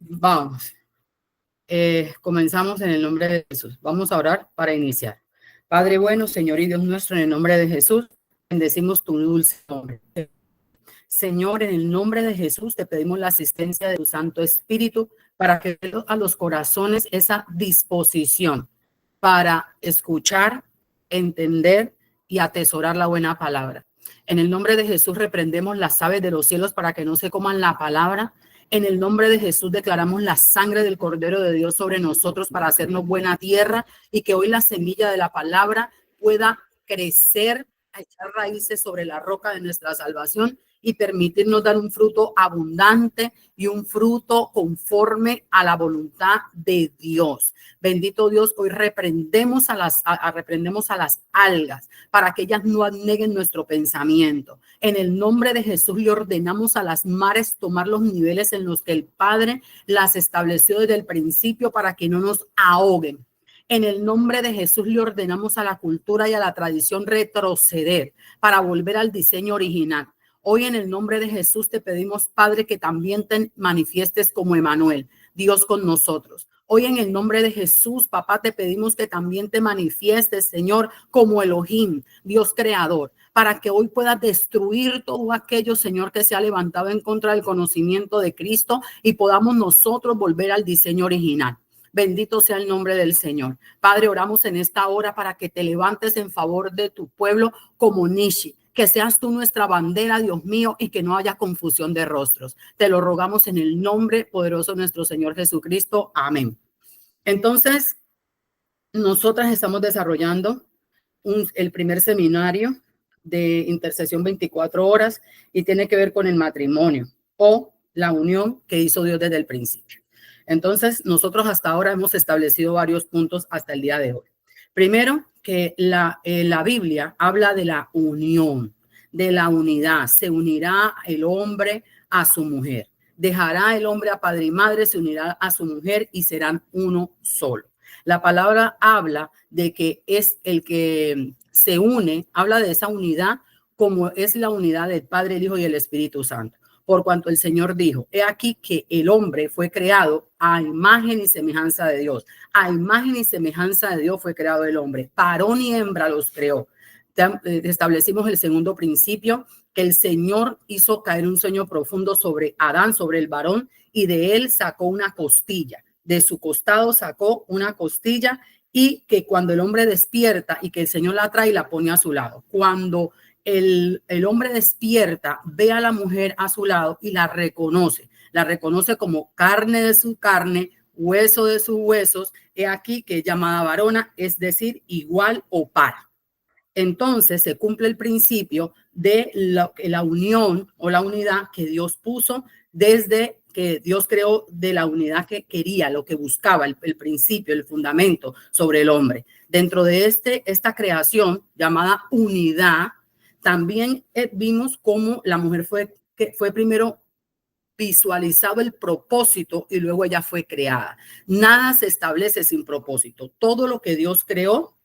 Vamos. Comenzamos en el nombre de Jesús. Vamos a orar para iniciar. Padre bueno, Señor y Dios nuestro, en el nombre de Jesús, bendecimos tu dulce nombre. Señor, en el nombre de Jesús te pedimos la asistencia de tu Santo Espíritu para que dé a los corazones esa disposición para escuchar, entender y atesorar la buena palabra. En el nombre de Jesús reprendemos las aves de los cielos para que no se coman la palabra. En el nombre de Jesús declaramos la sangre del Cordero de Dios sobre nosotros para hacernos buena tierra y que hoy la semilla de la palabra pueda crecer, echar raíces sobre la roca de nuestra salvación y permitirnos dar un fruto abundante y un fruto conforme a la voluntad de Dios. Bendito Dios, hoy reprendemos a las algas para que ellas no aneguen nuestro pensamiento. En el nombre de Jesús le ordenamos a las mares tomar los niveles en los que el Padre las estableció desde el principio para que no nos ahoguen. En el nombre de Jesús le ordenamos a la cultura y a la tradición retroceder para volver al diseño original. Hoy en el nombre de Jesús te pedimos, Padre, que también te manifiestes como Emmanuel, Dios con nosotros. Hoy en el nombre de Jesús, papá, te pedimos que también te manifiestes, Señor, como Elohim, Dios creador, para que hoy puedas destruir todo aquello, Señor, que se ha levantado en contra del conocimiento de Cristo y podamos nosotros volver al diseño original. Bendito sea el nombre del Señor. Padre, oramos en esta hora para que te levantes en favor de tu pueblo como Nishi. Que seas tú nuestra bandera, Dios mío, y que no haya confusión de rostros. Te lo rogamos en el nombre poderoso de nuestro Señor Jesucristo. Amén. Entonces, nosotras estamos desarrollando el primer seminario de intercesión 24 horas y tiene que ver con el matrimonio o la unión que hizo Dios desde el principio. Entonces, nosotros hasta ahora hemos establecido varios puntos hasta el día de hoy. Primero, que la Biblia habla de la unión, de la unidad. Se unirá el hombre a su mujer. Dejará el hombre a padre y madre, se unirá a su mujer y serán uno solo. La palabra habla de que es el que se une, habla de esa unidad como es la unidad del Padre, el Hijo y el Espíritu Santo. Por cuanto el Señor dijo, he aquí que el hombre fue creado a imagen y semejanza de Dios. A imagen y semejanza de Dios fue creado el hombre. Varón y hembra los creó. Establecimos el segundo principio, que el Señor hizo caer un sueño profundo sobre Adán, sobre el varón, y de él sacó una costilla. De su costado sacó una costilla y que cuando el hombre despierta y que el Señor la trae y la pone a su lado. Cuando el hombre despierta, ve a la mujer a su lado y la reconoce como carne de su carne, hueso de sus huesos. He aquí que es llamada varona, es decir, igual o par. Entonces se cumple el principio de la unión o la unidad que Dios puso desde que Dios creó, de la unidad que quería, lo que buscaba, el principio, el fundamento sobre el hombre. Dentro de esta creación llamada unidad, también vimos cómo la mujer fue primero visualizado el propósito y luego ella fue creada. Nada se establece sin propósito. Todo lo que Dios creó,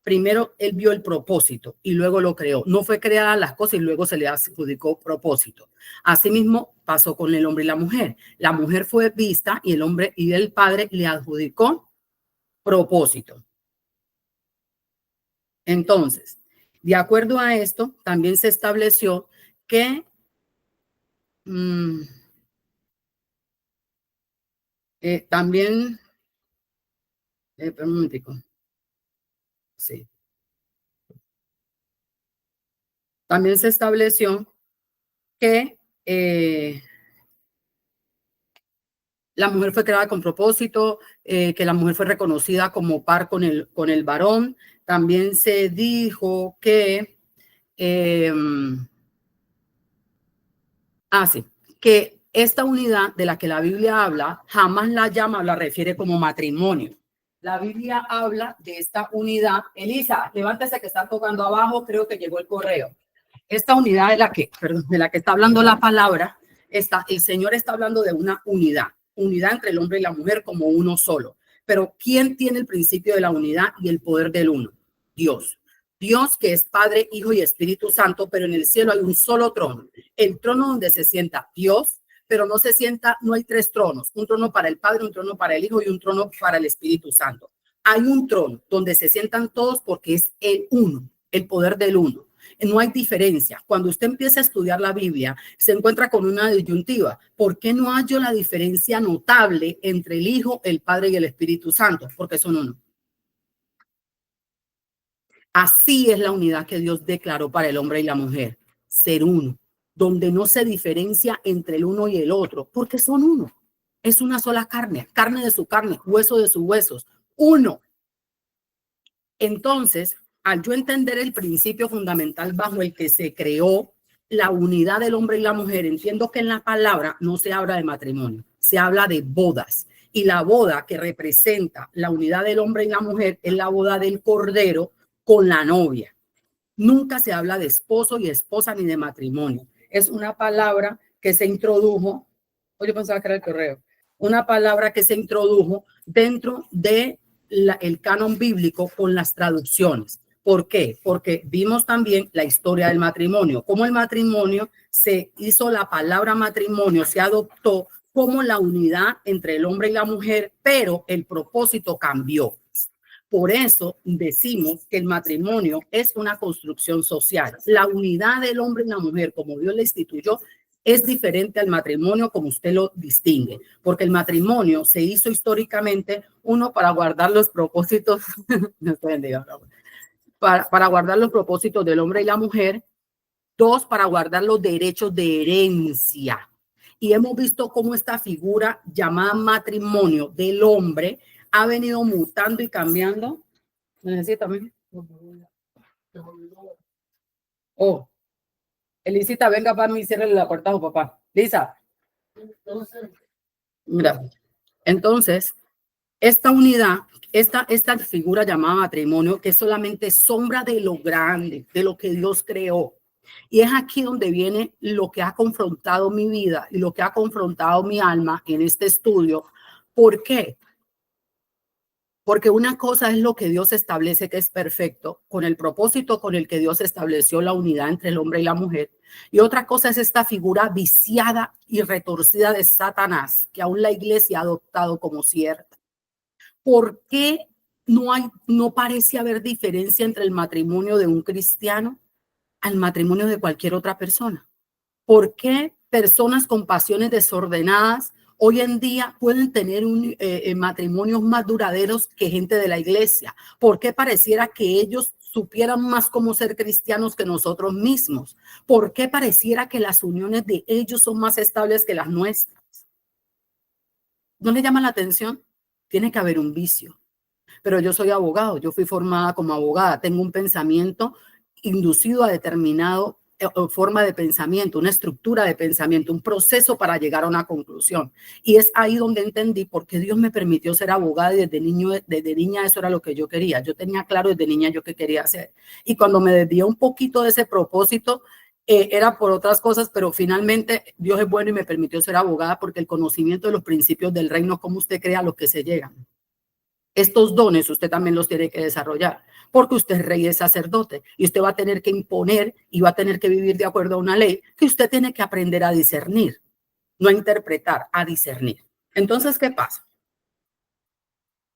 primero él vio el propósito y luego lo creó. No fue creada las cosas y luego se le adjudicó propósito. Asimismo pasó con el hombre y la mujer. La mujer fue vista y el hombre y el padre le adjudicó propósito. Entonces, de acuerdo a esto, también se estableció que también, un momentico. Sí. También se estableció que la mujer fue creada con propósito, que la mujer fue reconocida como par con el varón. También se dijo que que esta unidad de la que la Biblia habla, jamás la llama, la refiere como matrimonio. La Biblia habla de esta unidad. Elisa, levántese que está tocando abajo, creo que llegó el correo. Esta unidad de la que está hablando la palabra, el Señor está hablando de una unidad entre el hombre y la mujer como uno solo. Pero ¿quién tiene el principio de la unidad y el poder del uno? Dios. Dios, que es Padre, Hijo y Espíritu Santo, pero en el cielo hay un solo trono. El trono donde se sienta Dios, pero no se sienta, no hay tres tronos, un trono para el Padre, un trono para el Hijo y un trono para el Espíritu Santo. Hay un trono donde se sientan todos porque es el uno, el poder del uno. No hay diferencia. Cuando usted empieza a estudiar la Biblia, se encuentra con una disyuntiva. ¿Por qué no hallo la diferencia notable entre el Hijo, el Padre y el Espíritu Santo? Porque son uno. Así es la unidad que Dios declaró para el hombre y la mujer, ser uno, donde no se diferencia entre el uno y el otro, porque son uno. Es una sola carne, carne de su carne, hueso de sus huesos, uno. Entonces, al yo entender el principio fundamental bajo el que se creó la unidad del hombre y la mujer, entiendo que en la palabra no se habla de matrimonio, se habla de bodas. Y la boda que representa la unidad del hombre y la mujer es la boda del Cordero con la novia. Nunca se habla de esposo y esposa ni de matrimonio. Es una palabra que se introdujo, yo pensaba que era el correo, una palabra que se introdujo dentro de el canon bíblico con las traducciones. ¿Por qué? Porque vimos también la historia del matrimonio, cómo el matrimonio se hizo, la palabra matrimonio se adoptó como la unidad entre el hombre y la mujer, pero el propósito cambió. Por eso decimos que el matrimonio es una construcción social. La unidad del hombre y la mujer, como Dios le instituyó, es diferente al matrimonio como usted lo distingue, porque el matrimonio se hizo históricamente, uno, para guardar los propósitos, para guardar los propósitos del hombre y la mujer, dos, para guardar los derechos de herencia. Y hemos visto cómo esta figura llamada matrimonio del hombre ha venido mutando y cambiando. Necesita, oh, Elisita, venga para mí, cierre la puerta a su papá. Lisa. Mira, entonces, esta unidad, esta figura llamada matrimonio, que es solamente sombra de lo grande, de lo que Dios creó. Y es aquí donde viene lo que ha confrontado mi vida y lo que ha confrontado mi alma en este estudio. ¿Por qué? Porque una cosa es lo que Dios establece, que es perfecto, con el propósito con el que Dios estableció la unidad entre el hombre y la mujer. Y otra cosa es esta figura viciada y retorcida de Satanás, que aún la iglesia ha adoptado como cierta. ¿Por qué no parece haber diferencia entre el matrimonio de un cristiano al matrimonio de cualquier otra persona? ¿Por qué personas con pasiones desordenadas hoy en día pueden tener matrimonios más duraderos que gente de la iglesia? ¿Por qué pareciera que ellos supieran más cómo ser cristianos que nosotros mismos? ¿Por qué pareciera que las uniones de ellos son más estables que las nuestras? ¿No le llama la atención? Tiene que haber un vicio. Pero yo soy abogado, yo fui formada como abogada, tengo un pensamiento inducido a determinado forma de pensamiento, una estructura de pensamiento, un proceso para llegar a una conclusión. Y es ahí donde entendí por qué Dios me permitió ser abogada y desde niña eso era lo que yo quería. Yo tenía claro desde niña yo qué quería hacer. Y cuando me desvié un poquito de ese propósito, era por otras cosas, pero finalmente Dios es bueno y me permitió ser abogada porque el conocimiento de los principios del reino, como usted crea, a los que se llegan. Estos dones usted también los tiene que desarrollar, porque usted es rey y sacerdote y usted va a tener que imponer y va a tener que vivir de acuerdo a una ley que usted tiene que aprender a discernir, no a interpretar, a discernir. Entonces, ¿qué pasa?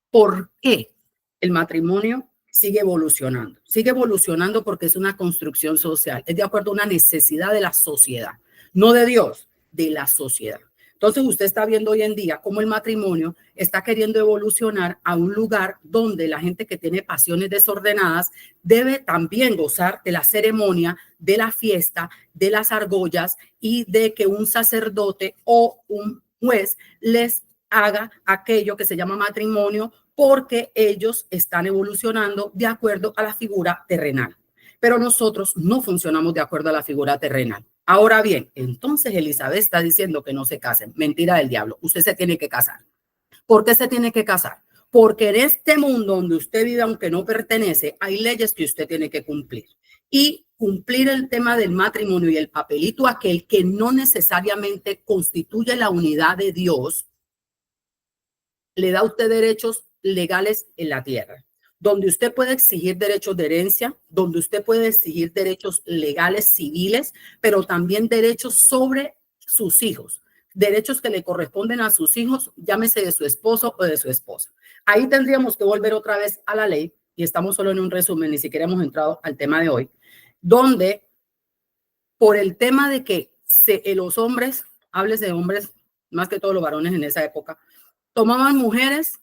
¿Por qué el matrimonio sigue evolucionando? Sigue evolucionando porque es una construcción social, es de acuerdo a una necesidad de la sociedad, no de Dios, de la sociedad. Entonces usted está viendo hoy en día cómo el matrimonio está queriendo evolucionar a un lugar donde la gente que tiene pasiones desordenadas debe también gozar de la ceremonia, de la fiesta, de las argollas y de que un sacerdote o un juez les haga aquello que se llama matrimonio porque ellos están evolucionando de acuerdo a la figura terrenal. Pero nosotros no funcionamos de acuerdo a la figura terrenal. Ahora bien, entonces Elizabeth está diciendo que no se casen. Mentira del diablo. Usted se tiene que casar. ¿Por qué se tiene que casar? Porque en este mundo donde usted vive, aunque no pertenece, hay leyes que usted tiene que cumplir. Y cumplir el tema del matrimonio y el papelito aquel que no necesariamente constituye la unidad de Dios, le da a usted derechos legales en la tierra, donde usted puede exigir derechos de herencia, donde usted puede exigir derechos legales civiles, pero también derechos sobre sus hijos, derechos que le corresponden a sus hijos, llámese de su esposo o de su esposa. Ahí tendríamos que volver otra vez a la ley, y estamos solo en un resumen, ni siquiera hemos entrado al tema de hoy, donde por el tema de que los hombres, hables de hombres, más que todos los varones en esa época, tomaban mujeres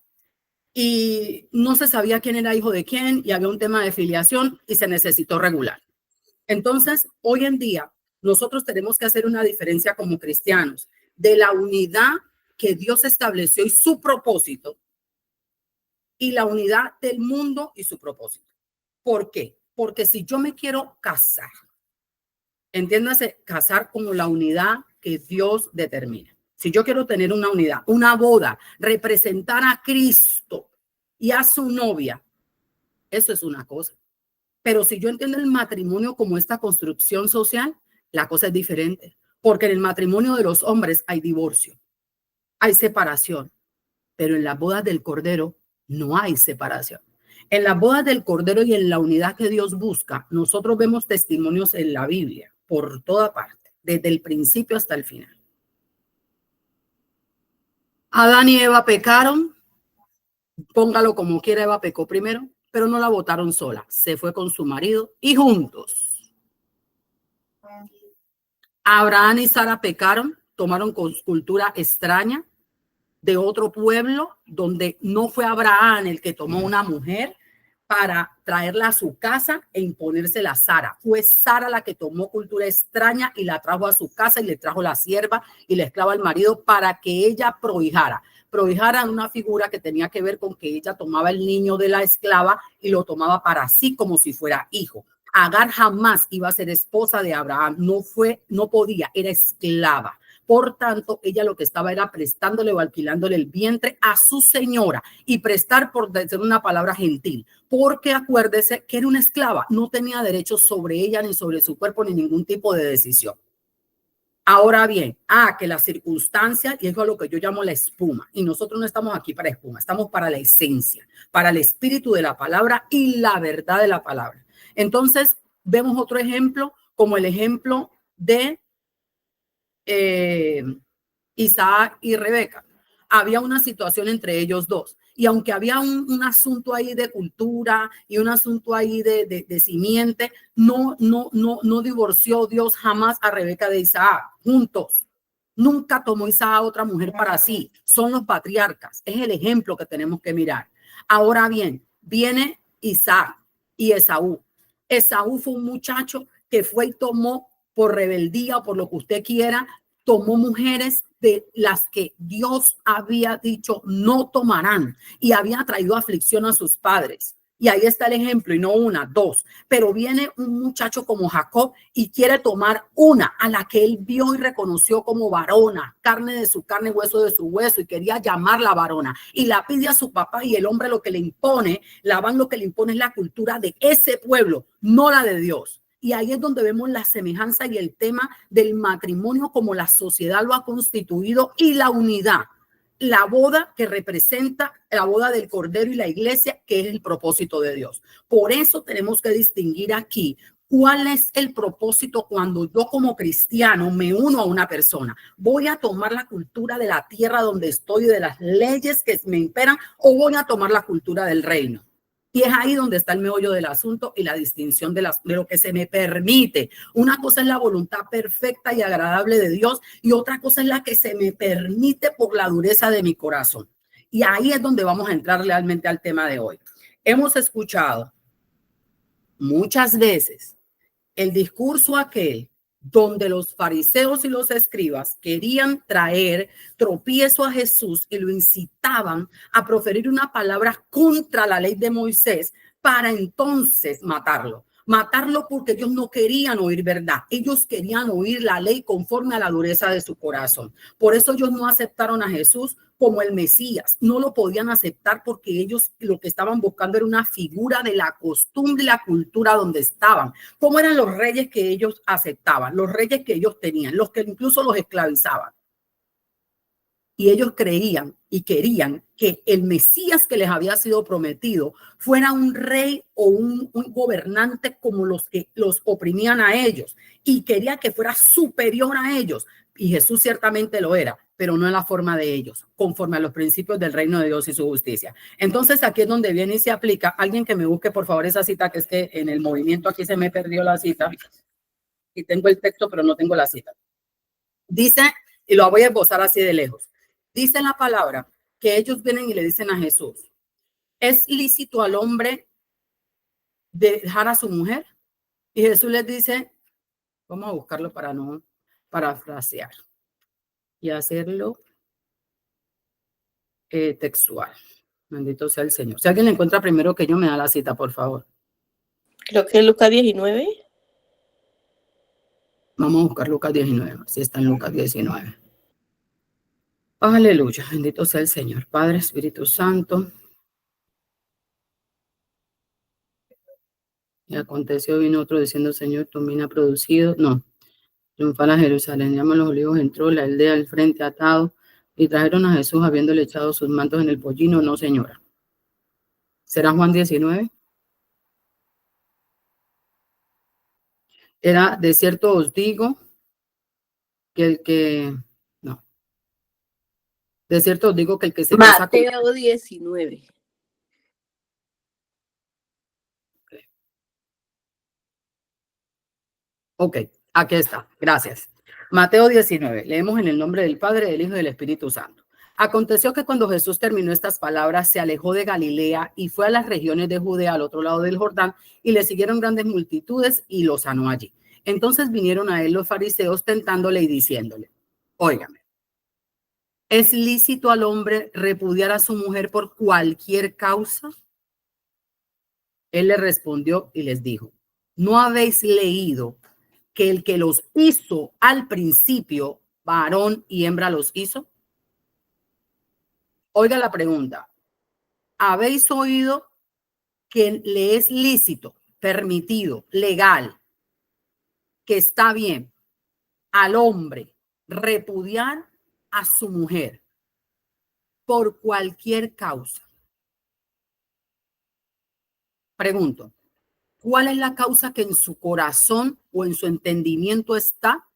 y no se sabía quién era hijo de quién, y había un tema de filiación y se necesitó regular. Entonces, hoy en día, nosotros tenemos que hacer una diferencia como cristianos de la unidad que Dios estableció y su propósito, y la unidad del mundo y su propósito. ¿Por qué? Porque si yo me quiero casar, entiéndase, casar como la unidad que Dios determina. Si yo quiero tener una unidad, una boda, representar a Cristo y a su novia, eso es una cosa. Pero si yo entiendo el matrimonio como esta construcción social, la cosa es diferente. Porque en el matrimonio de los hombres hay divorcio, hay separación, pero en las bodas del Cordero no hay separación. En las bodas del Cordero y en la unidad que Dios busca, nosotros vemos testimonios en la Biblia por toda parte, desde el principio hasta el final. Adán y Eva pecaron, póngalo como quiera, Eva pecó primero, pero no la botaron sola, se fue con su marido y juntos. Abraham y Sara pecaron, tomaron cultura extraña de otro pueblo, donde no fue Abraham el que tomó una mujer para traerla a su casa e imponérsela a Sara. Fue Sara la que tomó cultura extraña y la trajo a su casa y le trajo la sierva y la esclava al marido para que ella prohijara. Prohijara una figura que tenía que ver con que ella tomaba el niño de la esclava y lo tomaba para sí como si fuera hijo. Agar jamás iba a ser esposa de Abraham, no podía, era esclava. Por tanto, ella lo que estaba era prestándole o alquilándole el vientre a su señora, y prestar por decir una palabra gentil, porque acuérdese que era una esclava, no tenía derechos sobre ella, ni sobre su cuerpo, ni ningún tipo de decisión. Ahora bien, que la circunstancia, y eso es lo que yo llamo la espuma, y nosotros no estamos aquí para espuma, estamos para la esencia, para el espíritu de la palabra y la verdad de la palabra. Entonces, vemos otro ejemplo, como el ejemplo de Isaac y Rebeca. Había una situación entre ellos dos, y aunque había un asunto ahí de cultura y un asunto ahí de simiente, no divorció Dios jamás a Rebeca de Isaac. Juntos, nunca tomó Isaac a otra mujer para sí. Son los patriarcas, es el ejemplo que tenemos que mirar. Ahora bien, viene Isaac y Esaú. Esaú fue un muchacho que fue y tomó, por rebeldía o por lo que usted quiera, tomó mujeres de las que Dios había dicho no tomarán, y había traído aflicción a sus padres. Y ahí está el ejemplo, y no una, dos. Pero viene un muchacho como Jacob y quiere tomar una a la que él vio y reconoció como varona, carne de su carne, hueso de su hueso, y quería llamarla varona. Y la pide a su papá, y el hombre lo que le impone, Labán lo que le impone es la cultura de ese pueblo, no la de Dios. Y ahí es donde vemos la semejanza y el tema del matrimonio como la sociedad lo ha constituido, y la unidad. La boda que representa la boda del Cordero y la iglesia, que es el propósito de Dios. Por eso tenemos que distinguir aquí cuál es el propósito cuando yo como cristiano me uno a una persona. ¿Voy a tomar la cultura de la tierra donde estoy, de las leyes que me imperan, o voy a tomar la cultura del reino? Y es ahí donde está el meollo del asunto y la distinción de lo que se me permite. Una cosa es la voluntad perfecta y agradable de Dios, y otra cosa es la que se me permite por la dureza de mi corazón. Y ahí es donde vamos a entrar realmente al tema de hoy. Hemos escuchado muchas veces el discurso aquel donde los fariseos y los escribas querían traer tropiezo a Jesús y lo incitaban a proferir una palabra contra la ley de Moisés para entonces matarlo. Matarlo porque ellos no querían oír verdad. Ellos querían oír la ley conforme a la dureza de su corazón. Por eso ellos no aceptaron a Jesús como el Mesías. No lo podían aceptar porque ellos lo que estaban buscando era una figura de la costumbre y la cultura donde estaban. ¿Cómo eran los reyes que ellos aceptaban? Los reyes que ellos tenían, los que incluso los esclavizaban. Y ellos creían y querían que el Mesías que les había sido prometido fuera un rey o un gobernante como los que los oprimían a ellos, y quería que fuera superior a ellos. Y Jesús ciertamente lo era, pero no en la forma de ellos, conforme a los principios del reino de Dios y su justicia. Entonces aquí es donde viene y se aplica. Alguien que me busque por favor esa cita, que es que en el movimiento aquí se me perdió la cita y tengo el texto pero no tengo la cita. Dice, y lo voy a esbozar así de lejos, dice la palabra que ellos vienen y le dicen a Jesús: ¿es lícito al hombre dejar a su mujer? Y Jesús les dice, vamos a buscarlo para no parafrasear y hacerlo textual. Bendito sea el Señor. Si alguien le encuentra primero que yo, me da la cita, por favor. Creo que es Lucas 19. Vamos a buscar Lucas 19, si está en Lucas 19. Aleluya, bendito sea el Señor. Padre, Espíritu Santo. Y aconteció, vino otro diciendo: Señor, tu mina ha producido. No, triunfar a Jerusalén. Llama a los olivos, entró la aldea al frente atado y trajeron a Jesús habiéndole echado sus mantos en el pollino. No, señora. ¿Será Juan 19? Era: de cierto os digo que el que... No. De cierto os digo que el que se casa con... Mateo 19. Ok, aquí está. Gracias. Mateo 19. Leemos en el nombre del Padre, del Hijo y del Espíritu Santo. Aconteció que cuando Jesús terminó estas palabras, se alejó de Galilea y fue a las regiones de Judea, al otro lado del Jordán, y le siguieron grandes multitudes y lo sanó allí. Entonces vinieron a él los fariseos tentándole y diciéndole: óigame, ¿es lícito al hombre repudiar a su mujer por cualquier causa? Él le respondió y les dijo: ¿no habéis leído que el que los hizo al principio, varón y hembra los hizo? Oiga la pregunta. ¿Habéis oído que le es lícito, permitido, legal, que está bien al hombre repudiar a su mujer por cualquier causa? Pregunto, ¿cuál es la causa que en su corazón o en su entendimiento está?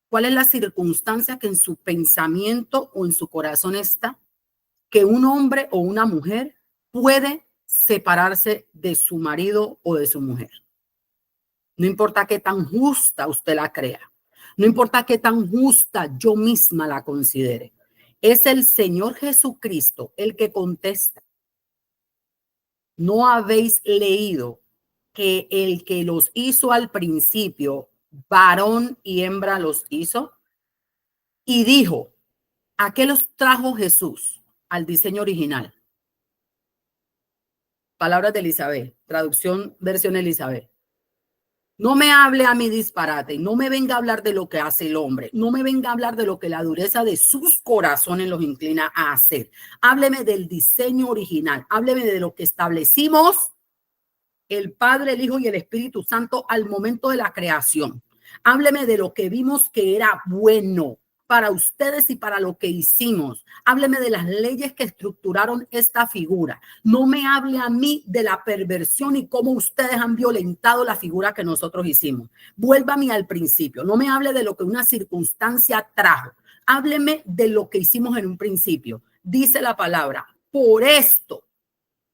¿Cuál es la circunstancia que en su pensamiento o en su corazón está? Que un hombre o una mujer puede separarse de su marido o de su mujer. No importa qué tan justa usted la crea. No importa qué tan justa yo misma la considere. Es el Señor Jesucristo el que contesta. ¿No habéis leído que el que los hizo al principio, varón y hembra los hizo? Y dijo, ¿a qué los trajo Jesús? Al diseño original. Palabras de Elizabeth, traducción versión Elizabeth. No me hable a mí disparate, no me venga a hablar de lo que hace el hombre, no me venga a hablar de lo que la dureza de sus corazones los inclina a hacer. Hábleme del diseño original, hábleme de lo que establecimos el Padre, el Hijo y el Espíritu Santo al momento de la creación. Hábleme de lo que vimos que era bueno para ustedes y para lo que hicimos. Hábleme de las leyes que estructuraron esta figura. No me hable a mí de la perversión y cómo ustedes han violentado la figura que nosotros hicimos. Vuélvame al principio. No me hable de lo que una circunstancia trajo. Hábleme de lo que hicimos en un principio. Dice la palabra, por esto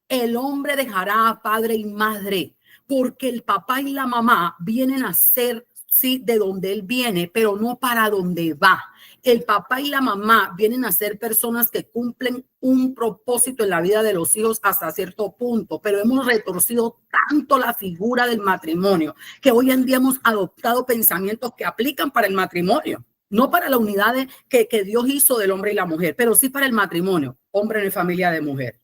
el hombre dejará a padre y madre, porque el papá y la mamá vienen a ser, sí, de donde él viene, pero no para donde va. El papá y la mamá vienen a ser personas que cumplen un propósito en la vida de los hijos hasta cierto punto, pero hemos retorcido tanto la figura del matrimonio que hoy en día hemos adoptado pensamientos que aplican para el matrimonio. No para la unidad que Dios hizo del hombre y la mujer, pero sí para el matrimonio. Hombre en familia de mujer.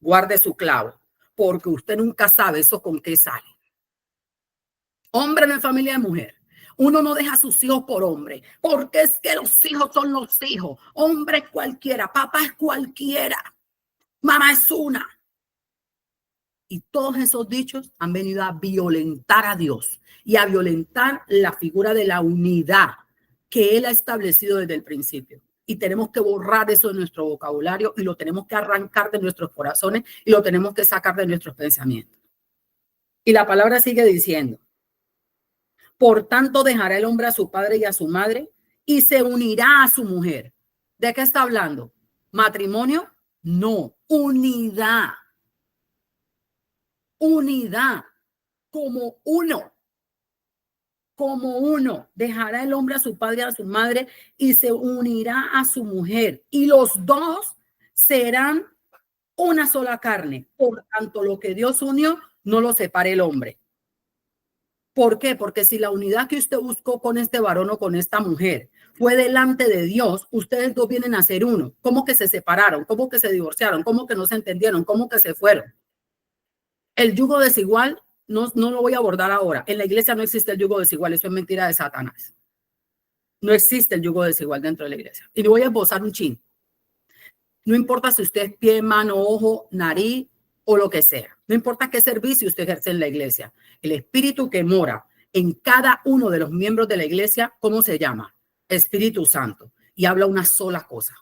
Guarde su clavo, porque usted nunca sabe eso con qué sale. Hombre en familia de mujer. Uno no deja a sus hijos por hombre, porque es que los hijos son los hijos. Hombre es cualquiera, papá es cualquiera, mamá es una. Y todos esos dichos han venido a violentar a Dios y a violentar la figura de la unidad que Él ha establecido desde el principio. Y tenemos que borrar eso de nuestro vocabulario y lo tenemos que arrancar de nuestros corazones y lo tenemos que sacar de nuestros pensamientos. Y la palabra sigue diciendo, por tanto dejará el hombre a su padre y a su madre y se unirá a su mujer. ¿De qué está hablando? ¿Matrimonio? No, unidad. Unidad, como uno. Como uno, dejará el hombre a su padre y a su madre y se unirá a su mujer. Y los dos serán una sola carne. Por tanto, lo que Dios unió, no lo separe el hombre. ¿Por qué? Porque si la unidad que usted buscó con este varón o con esta mujer fue delante de Dios, ustedes dos vienen a ser uno. ¿Cómo que se separaron? ¿Cómo que se divorciaron? ¿Cómo que no se entendieron? ¿Cómo que se fueron? El yugo desigual no lo voy a abordar ahora. En la iglesia no existe el yugo desigual. Eso es mentira de Satanás. No existe el yugo desigual dentro de la iglesia. Y le voy a esbozar un chin. No importa si usted es pie, mano, ojo, nariz o lo que sea. No importa qué servicio usted ejerce en la iglesia. El espíritu que mora en cada uno de los miembros de la iglesia, ¿cómo se llama? Espíritu Santo. Y habla una sola cosa.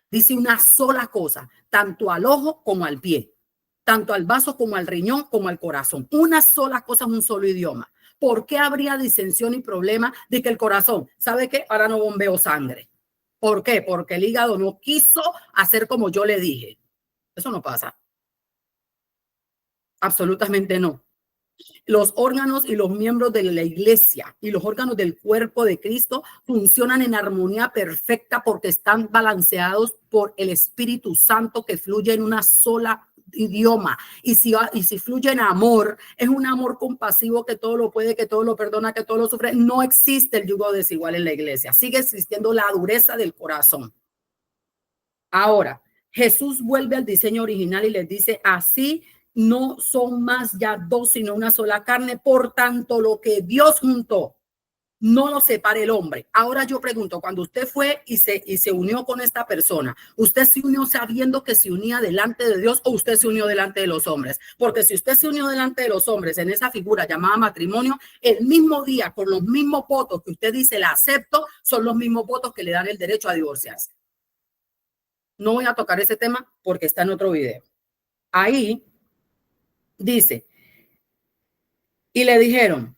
Dice una sola cosa, tanto al ojo como al pie. Tanto al vaso como al riñón como al corazón. Una sola cosa es un solo idioma. ¿Por qué habría disensión y problema de que el corazón, ¿sabe qué? Ahora no bombeo sangre. ¿Por qué? Porque el hígado no quiso hacer como yo le dije. Eso no pasa. Absolutamente no. Los órganos y los miembros de la iglesia y los órganos del cuerpo de Cristo funcionan en armonía perfecta porque están balanceados por el Espíritu Santo que fluye en una sola idioma. Y si fluye en amor, es un amor compasivo que todo lo puede, que todo lo perdona, que todo lo sufre. No existe el yugo desigual en la iglesia. Sigue existiendo la dureza del corazón. Ahora, Jesús vuelve al diseño original y les dice, así no son más ya dos, sino una sola carne. Por tanto, lo que Dios juntó, no lo separe el hombre. Ahora yo pregunto, cuando usted fue y se unió con esta persona, ¿usted se unió sabiendo que se unía delante de Dios o usted se unió delante de los hombres? Porque si usted se unió delante de los hombres en esa figura llamada matrimonio, el mismo día, con los mismos votos que usted dice, la acepto, son los mismos votos que le dan el derecho a divorciarse. No voy a tocar ese tema porque está en otro video. Ahí dice, y le dijeron,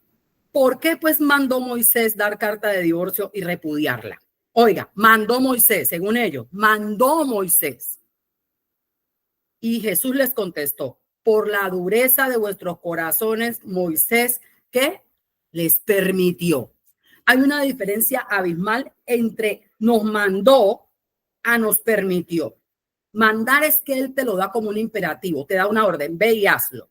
¿por qué pues mandó Moisés dar carta de divorcio y repudiarla? Oiga, mandó Moisés, según ellos, mandó Moisés. Y Jesús les contestó, por la dureza de vuestros corazones, Moisés, ¿qué? Les permitió. Hay una diferencia abismal entre nos mandó a nos permitió. Mandar es que él te lo da como un imperativo, te da una orden, ve y hazlo.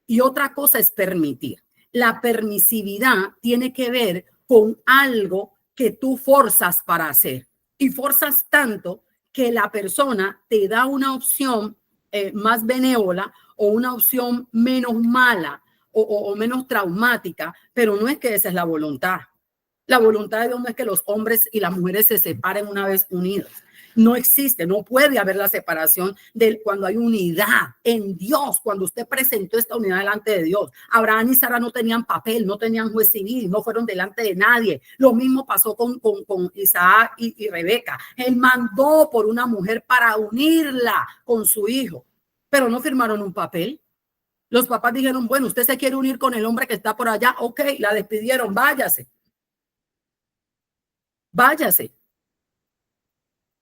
Y otra cosa es permitir. La permisividad tiene que ver con algo que tú forzas para hacer. Y forzas tanto que la persona te da una opción más benévola o una opción menos mala o menos traumática, pero no es que esa es la voluntad. La voluntad de Dios no es que los hombres y las mujeres se separen una vez unidos. No existe, no puede haber la separación de cuando hay unidad en Dios, cuando usted presentó esta unidad delante de Dios. Abraham y Sara no tenían papel, no tenían juez civil, no fueron delante de nadie. Lo mismo pasó con Isaac y Rebeca. Él mandó por una mujer para unirla con su hijo, pero no firmaron un papel. Los papás dijeron, bueno, usted se quiere unir con el hombre que está por allá, ok, la despidieron, váyase. Váyase.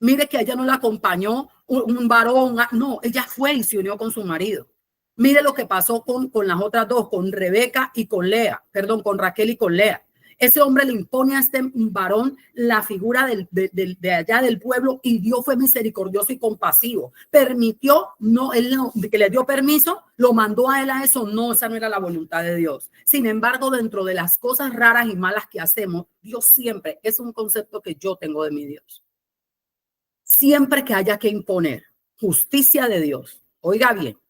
Mire que ella no la acompañó un varón, no, ella fue y se unió con su marido. Mire lo que pasó con las otras dos, con Rebeca y con Lea, perdón, con Raquel y con Lea. Ese hombre le impone a este varón la figura de allá del pueblo y Dios fue misericordioso y compasivo. Permitió, no, él no, que le dio permiso, lo mandó a él a eso, no, esa no era la voluntad de Dios. Sin embargo, dentro de las cosas raras y malas que hacemos, Dios siempre, es un concepto que yo tengo de mi Dios. Siempre que haya que imponer justicia de Dios, oiga bien,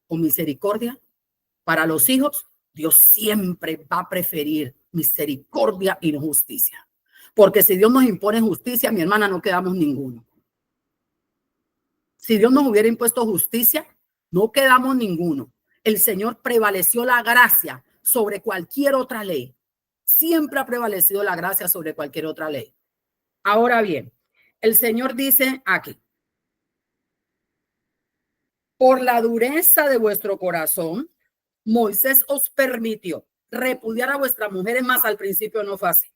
o misericordia para los hijos, Dios siempre va a preferir misericordia y no justicia. Porque si Dios nos impone justicia, mi hermana, no quedamos ninguno. Si Dios nos hubiera impuesto justicia, no quedamos ninguno. El Señor prevaleció la gracia sobre cualquier otra ley. Siempre ha prevalecido la gracia sobre cualquier otra ley. Ahora bien, el Señor dice aquí, por la dureza de vuestro corazón, Moisés os permitió repudiar a vuestras mujeres, más al principio no fue así.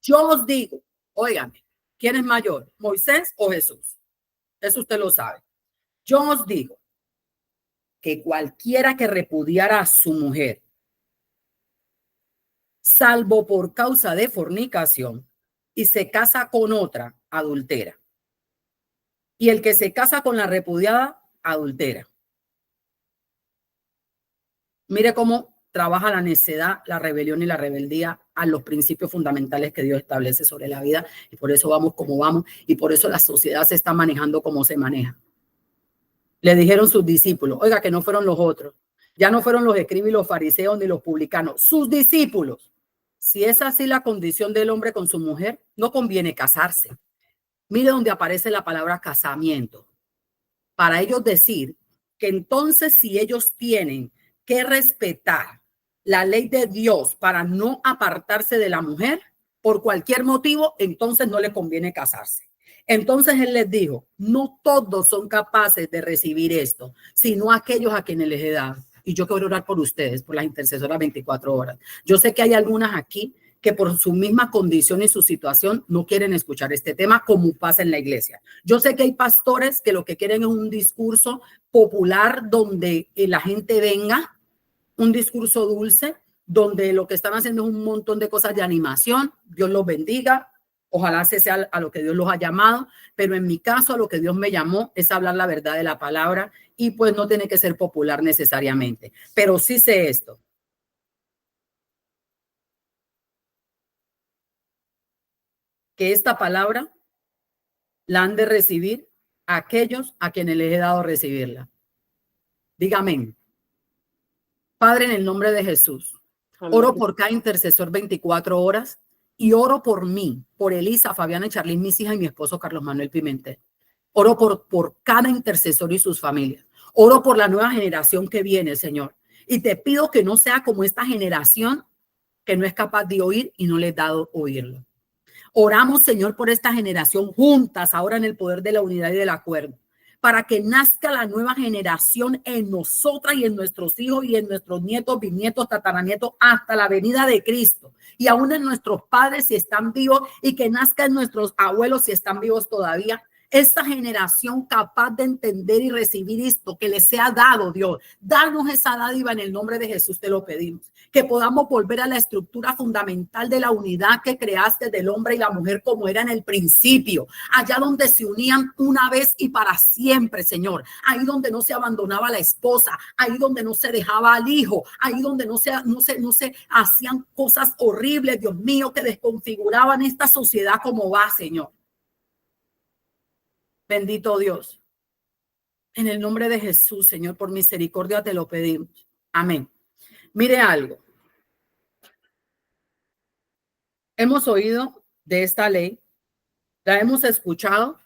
Yo os digo, Óigame, ¿quién es mayor, Moisés o Jesús? Eso usted lo sabe. Yo os digo que cualquiera que repudiara a su mujer, salvo por causa de fornicación, y se casa con otra, adultera. Y el que se casa con la repudiada, adultera. Mire cómo trabaja la necedad, la rebelión y la rebeldía a los principios fundamentales que Dios establece sobre la vida. Y por eso vamos como vamos. Y por eso la sociedad se está manejando como se maneja. Le dijeron sus discípulos, oiga, que no fueron los otros. Ya no fueron los escribas y los fariseos ni los publicanos. Sus discípulos. Si es así la condición del hombre con su mujer, no conviene casarse. Mire donde aparece la palabra casamiento. Para ellos decir que entonces si ellos tienen que respetar la ley de Dios para no apartarse de la mujer por cualquier motivo, entonces no les conviene casarse. Entonces él les dijo, no todos son capaces de recibir esto, sino aquellos a quienes les he dado. Y yo quiero orar por ustedes, por las intercesoras 24 horas. Yo sé que hay algunas aquí que por su misma condición y su situación no quieren escuchar este tema, como pasa en la iglesia. Yo sé que hay pastores que lo que quieren es un discurso popular donde la gente venga, un discurso dulce, donde lo que están haciendo es un montón de cosas de animación. Dios los bendiga. Ojalá se sea a lo que Dios los ha llamado, pero en mi caso a lo que Dios me llamó es hablar la verdad de la palabra y pues no tiene que ser popular necesariamente. Pero sí sé esto. Que esta palabra la han de recibir aquellos a quienes les he dado recibirla. Dígame. Padre, en el nombre de Jesús, oro por cada intercesor 24 horas y oro por mí, por Elisa, Fabiana y Charlene, mis hijas y mi esposo Carlos Manuel Pimentel. Oro por cada intercesor y sus familias. Oro por la nueva generación que viene, Señor. Y te pido que no sea como esta generación que no es capaz de oír y no le he dado oírlo. Oramos, Señor, por esta generación juntas, ahora en el poder de la unidad y del acuerdo, para que nazca la nueva generación en nosotras y en nuestros hijos y en nuestros nietos, bisnietos, tataranietos, hasta la venida de Cristo. Y aún en nuestros padres si están vivos y que nazca en nuestros abuelos si están vivos todavía. Esta generación capaz de entender y recibir esto que les sea dado, Dios. Danos esa dádiva en el nombre de Jesús, te lo pedimos. Que podamos volver a la estructura fundamental de la unidad que creaste del hombre y la mujer como era en el principio. Allá donde se unían una vez y para siempre, Señor. Ahí donde no se abandonaba la esposa. Ahí donde no se dejaba al hijo. Ahí donde no se hacían cosas horribles, Dios mío, que desconfiguraban esta sociedad como va, Señor. Bendito Dios. En el nombre de Jesús, Señor, por misericordia te lo pedimos. Amén. Mire algo. Hemos oído de esta ley, la hemos escuchado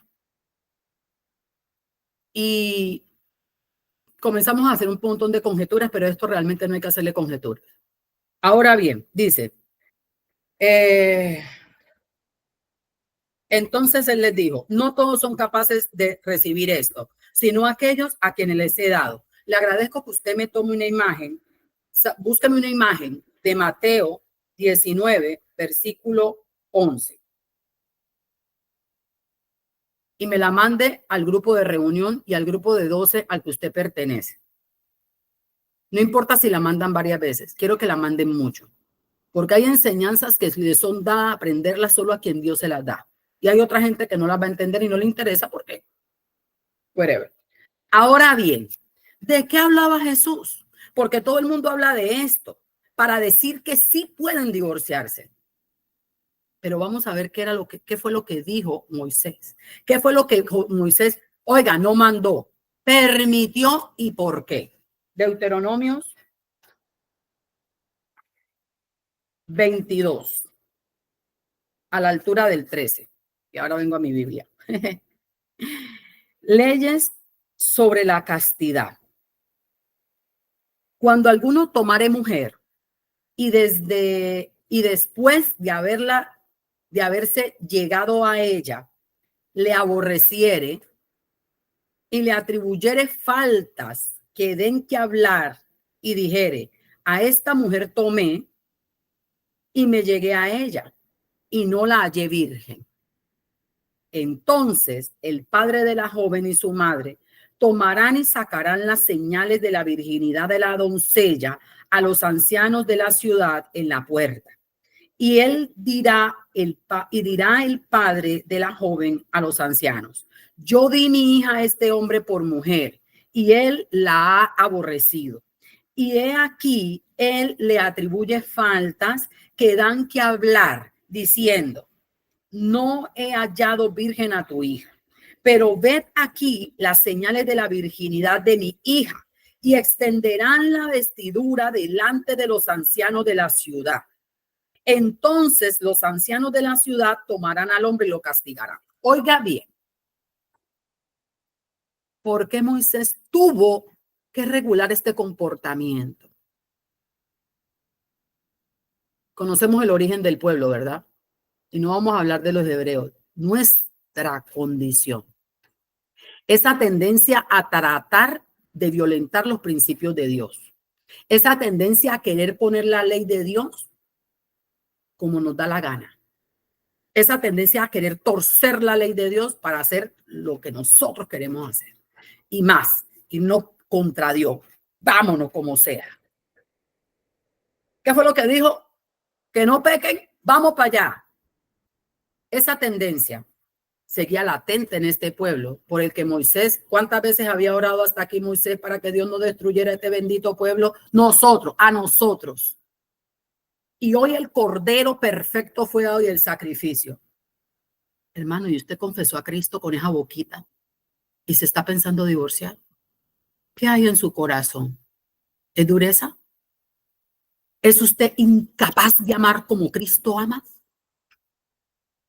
y comenzamos a hacer un montón de conjeturas, pero esto realmente no hay que hacerle conjeturas. Ahora bien, dice, entonces él les dijo, no todos son capaces de recibir esto, sino aquellos a quienes les he dado. Le agradezco que usted me tome una imagen, búsqueme una imagen de Mateo 19, versículo 11. Y me la mande al grupo de reunión y al grupo de 12 al que usted pertenece. No importa si la mandan varias veces, quiero que la manden mucho. Porque hay enseñanzas que le son dadas a aprenderlas solo a quien Dios se las da. Y hay otra gente que no las va a entender y no le interesa porque, whatever. Ahora bien, ¿de qué hablaba Jesús? Porque todo el mundo habla de esto para decir que sí pueden divorciarse. Pero vamos a ver qué fue lo que dijo Moisés. ¿Qué fue lo que Moisés, oiga, no mandó, permitió y por qué? Deuteronomios 22, a la altura del 13. Y ahora vengo a mi Biblia. Leyes sobre la castidad. Cuando alguno tomare mujer y después de haberse llegado a ella, le aborreciere y le atribuyere faltas que den que hablar y dijere, a esta mujer tomé y me llegué a ella y no la hallé virgen. Entonces el padre de la joven y su madre tomarán y sacarán las señales de la virginidad de la doncella a los ancianos de la ciudad en la puerta. Y dirá el padre de la joven a los ancianos: yo di mi hija a este hombre por mujer, y él la ha aborrecido. Y he aquí, él le atribuye faltas que dan que hablar, diciendo: no he hallado virgen a tu hija, pero ved aquí las señales de la virginidad de mi hija, y extenderán la vestidura delante de los ancianos de la ciudad. Entonces los ancianos de la ciudad tomarán al hombre y lo castigarán. Oiga bien, ¿por qué Moisés tuvo que regular este comportamiento? Conocemos el origen del pueblo, ¿verdad? Y no vamos a hablar de los hebreos. Nuestra condición, esa tendencia a tratar de violentar los principios de Dios, esa tendencia a querer poner la ley de Dios como nos da la gana, esa tendencia a querer torcer la ley de Dios para hacer lo que nosotros queremos hacer y más, irnos contra Dios. Vámonos como sea. ¿Qué fue lo que dijo? Que no pequen, vamos para allá. Esa tendencia seguía latente en este pueblo, por el que Moisés, ¿cuántas veces había orado hasta aquí Moisés para que Dios no destruyera este bendito pueblo? Nosotros, a nosotros. Y hoy el cordero perfecto fue dado y el sacrificio. Hermano, ¿y usted confesó a Cristo con esa boquita y se está pensando divorciar? ¿Qué hay en su corazón? ¿Es dureza? ¿Es usted incapaz de amar como Cristo ama?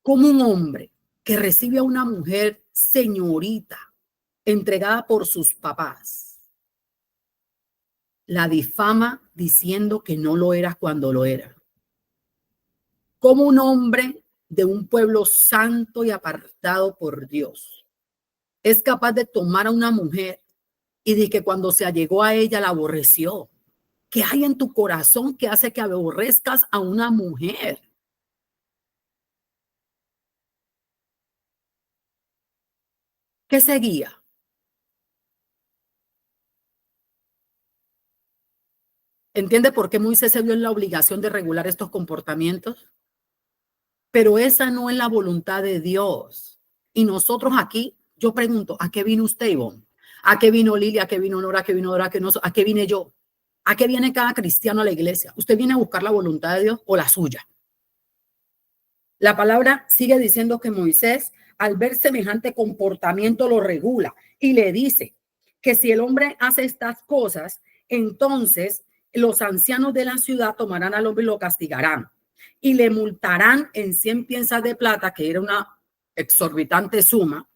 Como un hombre que recibe a una mujer señorita entregada por sus papás, la difama diciendo que no lo era cuando lo era. Como un hombre de un pueblo santo y apartado por Dios es capaz de tomar a una mujer y de que cuando se allegó a ella la aborreció. ¿Qué hay en tu corazón que hace que aborrezcas a una mujer? ¿Qué seguía? ¿Entiende por qué Moisés se vio en la obligación de regular estos comportamientos? Pero esa no es la voluntad de Dios. Y nosotros aquí, yo pregunto, ¿a qué vino usted, Ivonne? ¿A qué vino Lilia? ¿A qué vino Nora? ¿A qué vino Dora? ¿A qué vine yo? ¿A qué viene cada cristiano a la iglesia? ¿Usted viene a buscar la voluntad de Dios o la suya? La palabra sigue diciendo que Moisés, al ver semejante comportamiento, lo regula y le dice que si el hombre hace estas cosas, entonces los ancianos de la ciudad tomarán al hombre y lo castigarán y le multarán en 100 piezas de plata, que era una exorbitante suma,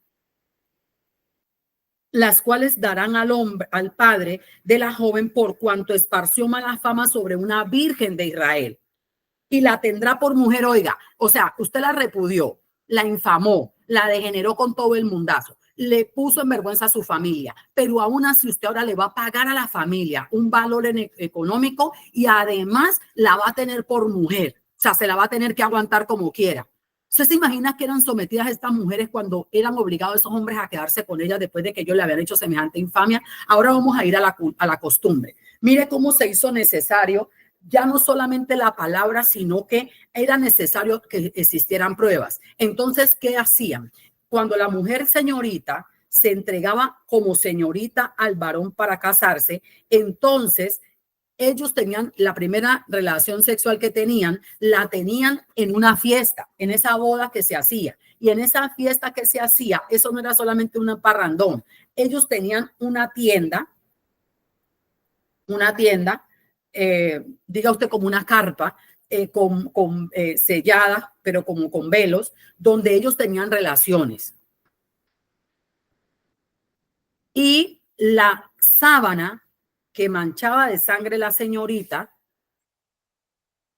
las cuales darán al hombre, al padre de la joven, por cuanto esparció mala fama sobre una virgen de Israel. Y la tendrá por mujer, oiga, o sea, usted la repudió, la infamó, la degeneró con todo el mundazo, le puso en vergüenza a su familia, pero aún así usted ahora le va a pagar a la familia un valor económico y además la va a tener por mujer, o sea, se la va a tener que aguantar como quiera. ¿Usted se imagina que eran sometidas estas mujeres cuando eran obligados esos hombres a quedarse con ellas después de que ellos le habían hecho semejante infamia? Ahora vamos a ir a la costumbre. Mire cómo se hizo necesario ya no solamente la palabra, sino que era necesario que existieran pruebas. Entonces, ¿qué hacían? Cuando la mujer señorita se entregaba como señorita al varón para casarse, entonces ellos tenían la primera relación sexual que tenían, la tenían en una fiesta, en esa boda que se hacía. Y en esa fiesta que se hacía, eso no era solamente un parrandón. Ellos tenían una tienda, diga usted como una carpa, sellada, pero como con velos, donde ellos tenían relaciones. Y la sábana que manchaba de sangre la señorita,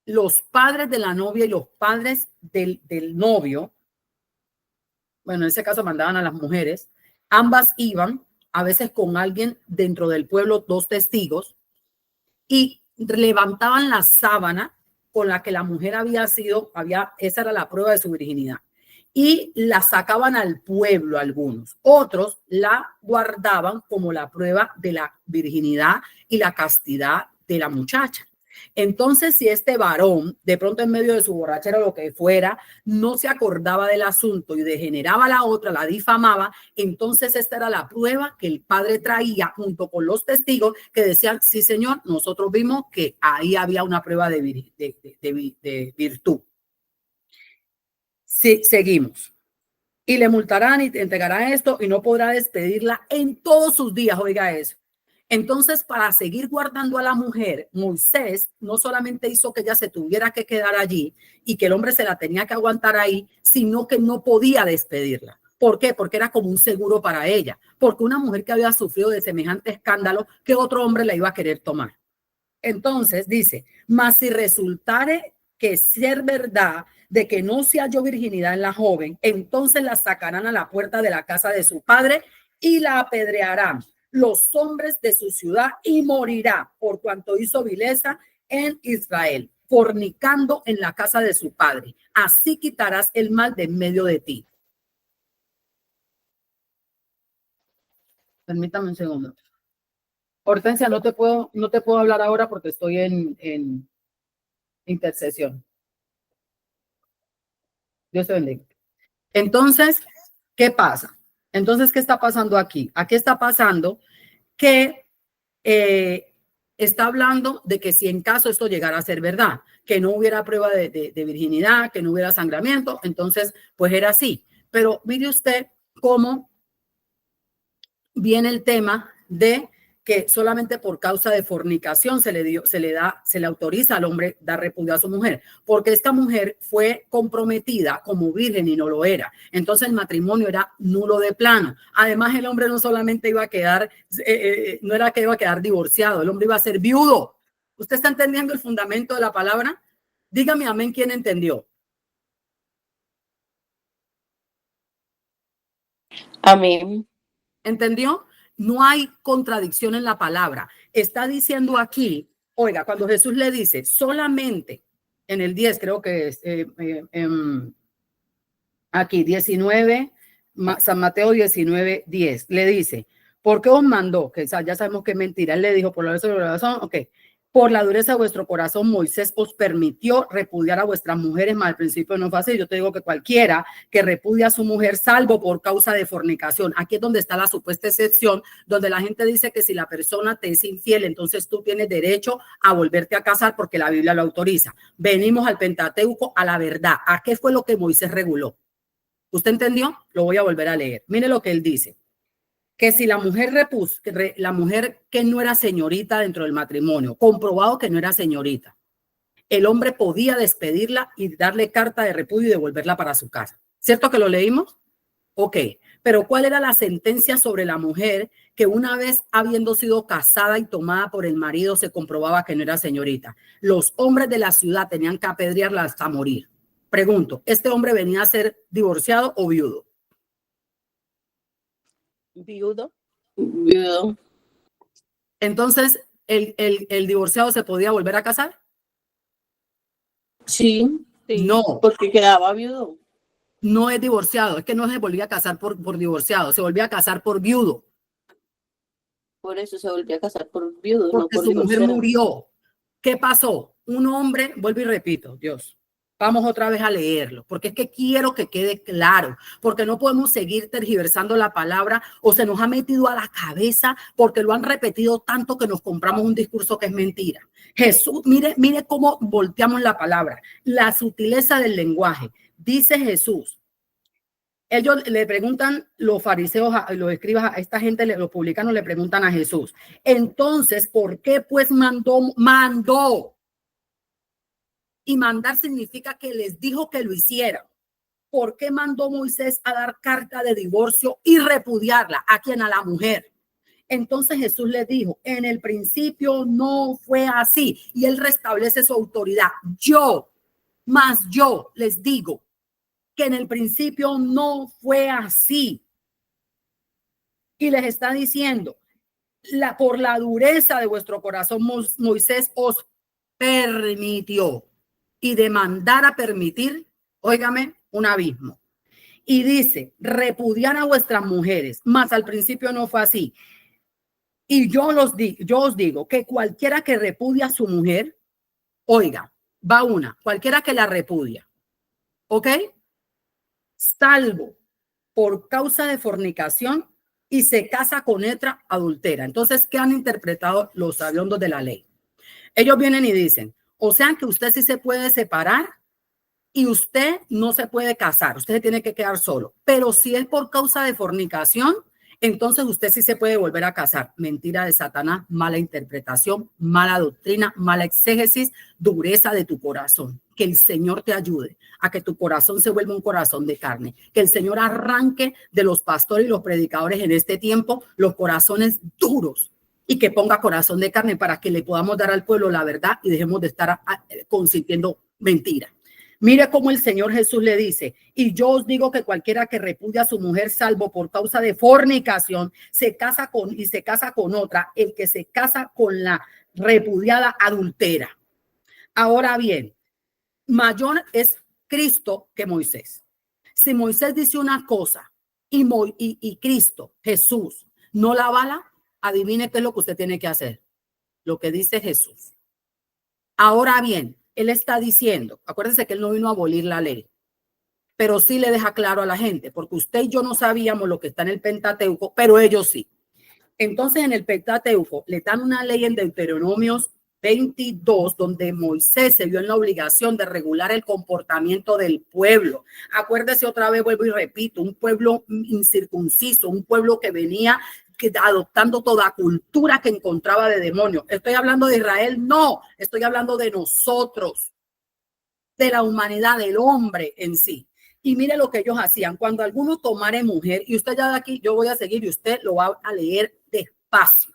los padres de la novia y los padres del novio, bueno, en ese caso mandaban a las mujeres, ambas iban, a veces con alguien dentro del pueblo, 2 testigos, y levantaban la sábana con la que la mujer esa era la prueba de su virginidad. y la sacaban al pueblo algunos. Otros la guardaban como la prueba de la virginidad y la castidad de la muchacha. Entonces, si este varón, de pronto en medio de su borrachera o lo que fuera, no se acordaba del asunto y degeneraba a la otra, la difamaba, entonces esta era la prueba que el padre traía junto con los testigos que decían, sí, señor, nosotros vimos que ahí había una prueba de virtud. Sí, seguimos. Y le multarán y te entregarán esto y no podrá despedirla en todos sus días, oiga eso. Entonces, para seguir guardando a la mujer, Moisés no solamente hizo que ella se tuviera que quedar allí y que el hombre se la tenía que aguantar ahí, sino que no podía despedirla. ¿Por qué? Porque era como un seguro para ella. Porque una mujer que había sufrido de semejante escándalo, ¿qué otro hombre la iba a querer tomar? Entonces dice, mas si resultare que ser verdad de que no se halló virginidad en la joven, entonces la sacarán a la puerta de la casa de su padre y la apedrearán los hombres de su ciudad y morirá por cuanto hizo vileza en Israel, fornicando en la casa de su padre. Así quitarás el mal de en medio de ti. Permítame un segundo. Hortensia, no te puedo hablar ahora porque estoy en intercesión. Dios te bendiga. Entonces, ¿qué pasa? Entonces, ¿qué está pasando aquí? Aquí está pasando que está hablando de que si en caso esto llegara a ser verdad, que no hubiera prueba de virginidad, que no hubiera sangramiento, entonces, pues era así. Pero mire usted cómo viene el tema de que solamente por causa de fornicación se le autoriza al hombre dar repudio a su mujer, porque esta mujer fue comprometida como virgen y no lo era. Entonces el matrimonio era nulo de plano. Además, el hombre no solamente iba a quedar, no era que iba a quedar divorciado, el hombre iba a ser viudo. ¿Usted está entendiendo el fundamento de la palabra? Dígame amén, ¿quién entendió? Amén. ¿Entendió? No hay contradicción en la palabra. Está diciendo aquí, oiga, cuando Jesús le dice solamente en el 10, creo que es aquí 19, San Mateo 19, 10, le dice, ¿por qué os mandó? Que ya sabemos que es mentira. Él le dijo, por la dureza de vuestro corazón, ok. Por la dureza de vuestro corazón, Moisés os permitió repudiar a vuestras mujeres, mas al principio no fue así. Yo te digo que cualquiera que repudia a su mujer, salvo por causa de fornicación. Aquí es donde está la supuesta excepción, donde la gente dice que si la persona te es infiel, entonces tú tienes derecho a volverte a casar porque la Biblia lo autoriza. Venimos al Pentateuco, a la verdad. ¿A qué fue lo que Moisés reguló? ¿Usted entendió? Lo voy a volver a leer. Mire lo que él dice. Que si la mujer la mujer que no era señorita dentro del matrimonio, comprobado que no era señorita, el hombre podía despedirla y darle carta de repudio y devolverla para su casa. ¿Cierto que lo leímos? Ok, pero ¿cuál era la sentencia sobre la mujer que una vez habiendo sido casada y tomada por el marido se comprobaba que no era señorita? Los hombres de la ciudad tenían que apedrearla hasta morir. Pregunto, ¿este hombre venía a ser divorciado o viudo? Viudo. Viudo. Entonces, ¿el divorciado se podía volver a casar? Sí, sí, No, porque quedaba viudo. no es divorciado, es que no se volvía a casar por divorciado, se volvía a casar por viudo. Por eso se volvió a casar por viudo, Porque no por su mujer divorciado. murió. ¿Qué pasó? Un hombre, vuelvo y repito, Dios, vamos otra vez a leerlo, porque es que quiero que quede claro, porque no podemos seguir tergiversando la palabra o se nos ha metido a la cabeza porque lo han repetido tanto que nos compramos un discurso que es mentira. Jesús, mire cómo volteamos la palabra, la sutileza del lenguaje. Dice Jesús, ellos le preguntan, los fariseos, los escribas, a esta gente, los publicanos le preguntan a Jesús. Entonces, ¿por qué pues mandó? Y mandar significa que les dijo que lo hicieran. ¿Por qué mandó Moisés a dar carta de divorcio y repudiarla? ¿A quién? A la mujer. Entonces Jesús les dijo, en el principio no fue así. Y él restablece su autoridad. Yo les digo que en el principio no fue así. Y les está diciendo, por la dureza de vuestro corazón, Moisés os permitió. Y de mandar a permitir, óigame, un abismo. Y dice, repudiar a vuestras mujeres, mas al principio no fue así. Y yo os digo que cualquiera que repudia a su mujer, oiga, va una, cualquiera que la repudia, ¿ok? Salvo por causa de fornicación y se casa con otra adultera. Entonces, ¿qué han interpretado los sabiondos de la ley? Ellos vienen y dicen, o sea que usted sí se puede separar y usted no se puede casar, usted se tiene que quedar solo. Pero si es por causa de fornicación, entonces usted sí se puede volver a casar. Mentira de Satanás, mala interpretación, mala doctrina, mala exégesis, dureza de tu corazón. Que el Señor te ayude a que tu corazón se vuelva un corazón de carne. Que el Señor arranque de los pastores y los predicadores en este tiempo los corazones duros y que ponga corazón de carne para que le podamos dar al pueblo la verdad y dejemos de estar consintiendo mentiras. Mire cómo el Señor Jesús le dice, y yo os digo que cualquiera que repudia a su mujer salvo por causa de fornicación, se casa con otra, el que se casa con la repudiada adultera. Ahora bien, mayor es Cristo que Moisés. Si Moisés dice una cosa y Cristo, Jesús, no la avala, adivine qué es lo que usted tiene que hacer. Lo que dice Jesús. Ahora bien, él está diciendo, acuérdense que él no vino a abolir la ley, pero sí le deja claro a la gente, porque usted y yo no sabíamos lo que está en el Pentateuco, pero ellos sí. Entonces en el Pentateuco le dan una ley en Deuteronomios 22, donde Moisés se vio en la obligación de regular el comportamiento del pueblo. Acuérdese otra vez, vuelvo y repito, un pueblo incircunciso, un pueblo que venía adoptando toda cultura que encontraba de demonio. ¿Estoy hablando de Israel? No, estoy hablando de nosotros, de la humanidad, del hombre en sí. Y mire lo que ellos hacían. Cuando alguno tomara mujer, y usted ya de aquí, yo voy a seguir y usted lo va a leer despacio,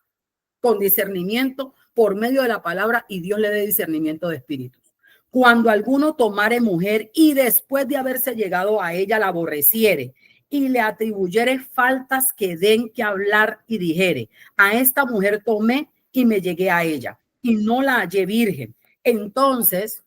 con discernimiento, por medio de la palabra, y Dios le dé discernimiento de espíritus. Cuando alguno tomare mujer y después de haberse llegado a ella la aborreciere y le atribuyere faltas que den que hablar y dijere, a esta mujer tomé y me llegué a ella y no la hallé virgen. Entonces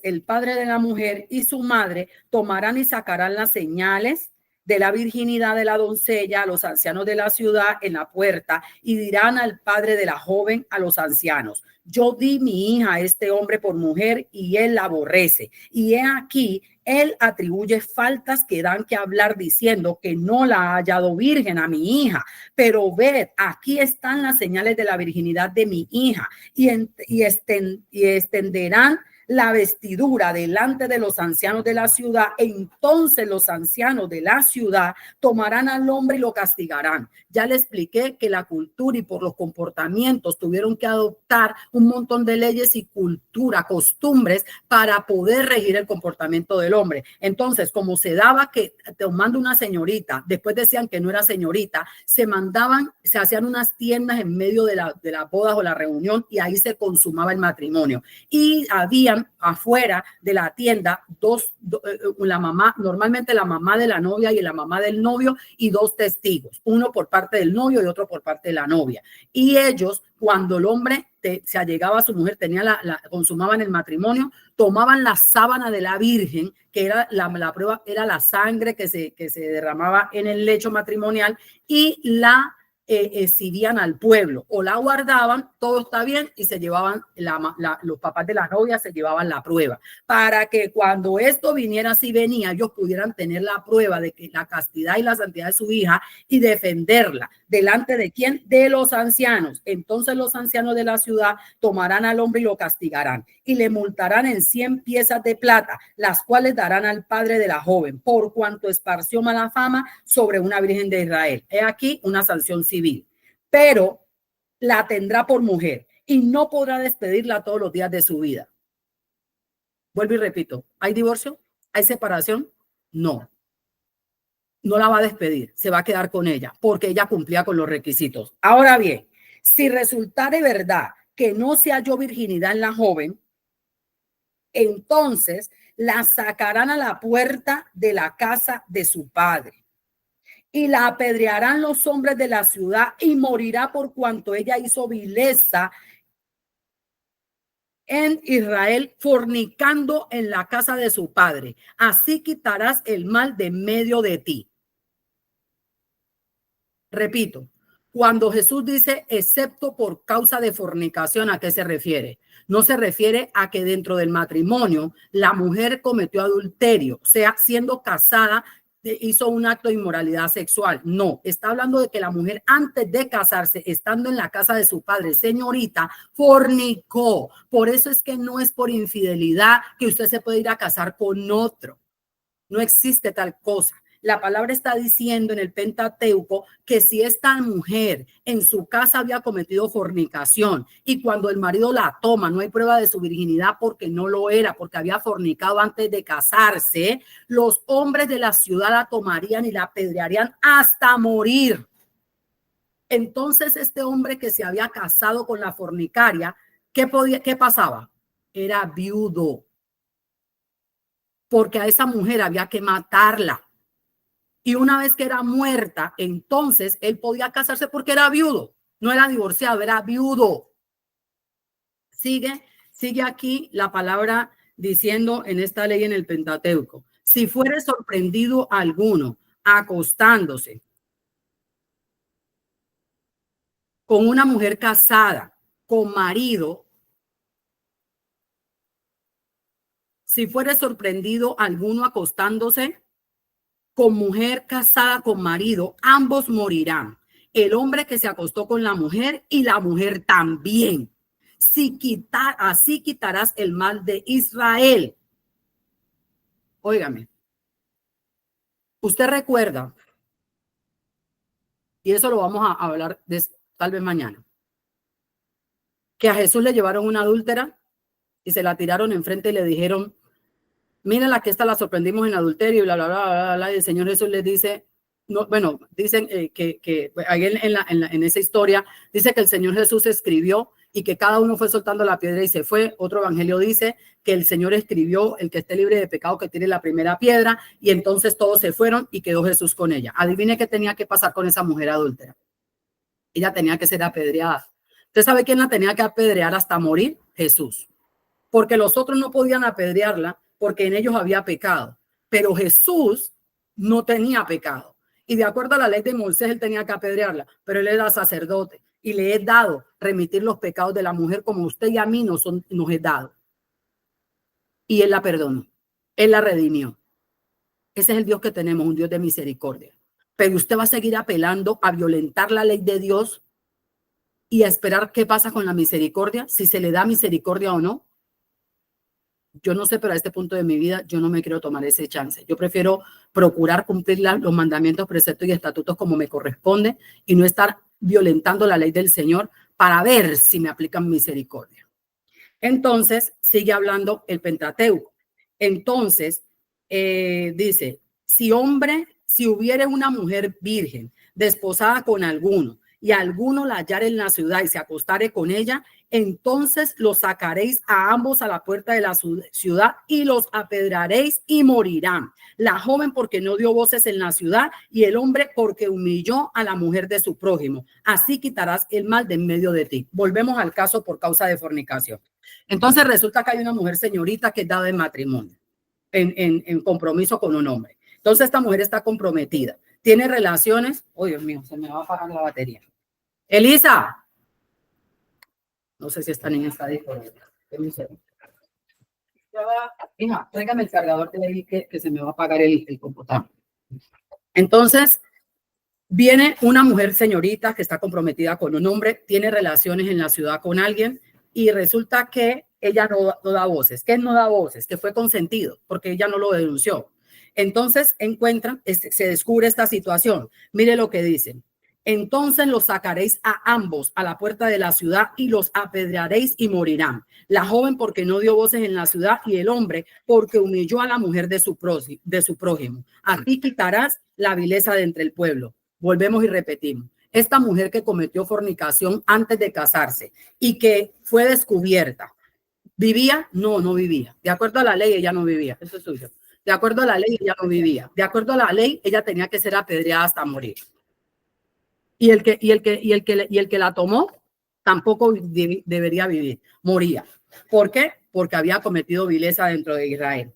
el padre de la mujer y su madre tomarán y sacarán las señales de la virginidad de la doncella a los ancianos de la ciudad en la puerta y dirán al padre de la joven a los ancianos, yo di mi hija a este hombre por mujer y él la aborrece. Y he aquí, él atribuye faltas que dan que hablar diciendo que no la ha hallado virgen a mi hija. Pero ved, aquí están las señales de la virginidad de mi hija y extenderán la vestidura delante de los ancianos de la ciudad. Entonces los ancianos de la ciudad tomarán al hombre y lo castigarán. Ya le expliqué que la cultura y por los comportamientos tuvieron que adoptar un montón de leyes y cultura, costumbres para poder regir el comportamiento del hombre. Entonces, como se daba que tomando una señorita, después decían que no era señorita, se hacían unas tiendas en medio de las bodas o la reunión y ahí se consumaba el matrimonio. Y habían afuera de la tienda la mamá, normalmente la mamá de la novia y la mamá del novio y dos testigos, uno por parte del novio y otro por parte de la novia. Y ellos, cuando el hombre se allegaba a su mujer, consumaban el matrimonio, tomaban la sábana de la virgen, que era la prueba, era la sangre que se derramaba en el lecho matrimonial y la exhibían al pueblo o la guardaban, todo está bien, y se llevaban, los papás de la novia se llevaban la prueba para que cuando esto viniera, si venía, ellos pudieran tener la prueba de que la castidad y la santidad de su hija y defenderla. ¿Delante de quién? De los ancianos. Entonces los ancianos de la ciudad tomarán al hombre y lo castigarán y le multarán en 100 piezas de plata, las cuales darán al padre de la joven por cuanto esparció mala fama sobre una virgen de Israel. He aquí una sanción civil, pero la tendrá por mujer y no podrá despedirla todos los días de su vida. Vuelvo y repito, ¿hay divorcio? ¿Hay separación? No. No la va a despedir, se va a quedar con ella porque ella cumplía con los requisitos. Ahora bien, si resultare verdad que no se halló virginidad en la joven, entonces la sacarán a la puerta de la casa de su padre y la apedrearán los hombres de la ciudad y morirá por cuanto ella hizo vileza en Israel fornicando en la casa de su padre. Así quitarás el mal de medio de ti. Repito, cuando Jesús dice excepto por causa de fornicación, ¿a qué se refiere? No se refiere a que dentro del matrimonio la mujer cometió adulterio, o sea, siendo casada hizo un acto de inmoralidad sexual. No, está hablando de que la mujer antes de casarse, estando en la casa de su padre, señorita, fornicó. Por eso es que no es por infidelidad que usted se puede ir a casar con otro. No existe tal cosa. La palabra está diciendo en el Pentateuco que si esta mujer en su casa había cometido fornicación y cuando el marido la toma no hay prueba de su virginidad porque no lo era, porque había fornicado antes de casarse, los hombres de la ciudad la tomarían y la apedrearían hasta morir. Entonces este hombre que se había casado con la fornicaria, ¿qué pasaba? Era viudo, porque a esa mujer había que matarla. Y una vez que era muerta, entonces él podía casarse porque era viudo. No era divorciado, era viudo. Sigue aquí la palabra diciendo en esta ley en el Pentateuco. Si fuere sorprendido alguno acostándose con una mujer casada, con marido, si fuere sorprendido alguno acostándose con mujer casada con marido, ambos morirán. El hombre que se acostó con la mujer y la mujer también. Así quitarás el mal de Israel. Óigame, usted recuerda, y eso lo vamos a hablar tal vez mañana, que a Jesús le llevaron una adúltera y se la tiraron enfrente y le dijeron, mira la que esta la sorprendimos en adulterio y bla, bla, bla, bla, bla. Y el Señor Jesús les dice, no, bueno, dicen que ahí en esa historia dice que el Señor Jesús escribió y que cada uno fue soltando la piedra y se fue. Otro evangelio dice que el Señor escribió, el que esté libre de pecado que tire la primera piedra, y entonces todos se fueron y quedó Jesús con ella. Adivine qué tenía que pasar con esa mujer adúltera. Ella tenía que ser apedreada. ¿Usted sabe quién la tenía que apedrear hasta morir? Jesús. Porque los otros no podían apedrearla porque en ellos había pecado. Pero Jesús no tenía pecado. Y de acuerdo a la ley de Moisés, él tenía que apedrearla, pero él era sacerdote y le he dado remitir los pecados de la mujer como usted y a mí nos he dado. Y él la perdonó, él la redimió. Ese es el Dios que tenemos, un Dios de misericordia. Pero usted va a seguir apelando a violentar la ley de Dios y a esperar qué pasa con la misericordia, si se le da misericordia o no. Yo no sé, pero a este punto de mi vida yo no me quiero tomar ese chance. Yo prefiero procurar cumplir los mandamientos, preceptos y estatutos como me corresponde y no estar violentando la ley del Señor para ver si me aplican misericordia. Entonces, sigue hablando el Pentateuco. Entonces, dice, si hubiere una mujer virgen desposada con alguno y alguno la hallare en la ciudad y se acostare con ella, entonces los sacaréis a ambos a la puerta de la ciudad y los apedraréis y morirán. La joven porque no dio voces en la ciudad y el hombre porque humilló a la mujer de su prójimo. Así quitarás el mal de en medio de ti. Volvemos al caso por causa de fornicación. Entonces resulta que hay una mujer señorita que es dada en matrimonio, en compromiso con un hombre. Entonces esta mujer está comprometida. Tiene relaciones. Oh, Dios mío, se me va a apagar la batería. Elisa. No sé si esta niña está disponible. Hija, tráigame el cargador de ahí que se me va a apagar el computador. Entonces, viene una mujer señorita que está comprometida con un hombre, tiene relaciones en la ciudad con alguien y resulta que ella no da voces. ¿Qué no da voces? Que fue consentido porque ella no lo denunció. Entonces se descubre esta situación. Mire lo que dicen. Entonces los sacaréis a ambos a la puerta de la ciudad y los apedrearéis y morirán. La joven porque no dio voces en la ciudad y el hombre porque humilló a la mujer de su prójimo. Así quitarás la vileza de entre el pueblo. Volvemos y repetimos. Esta mujer que cometió fornicación antes de casarse y que fue descubierta, ¿vivía? No, no vivía. De acuerdo a la ley, ella no vivía. Eso es suyo. De acuerdo a la ley, ella no vivía. De acuerdo a la ley, ella tenía que ser apedreada hasta morir. Y el que la tomó tampoco debería vivir, moría. ¿Por qué? Porque había cometido vileza dentro de Israel.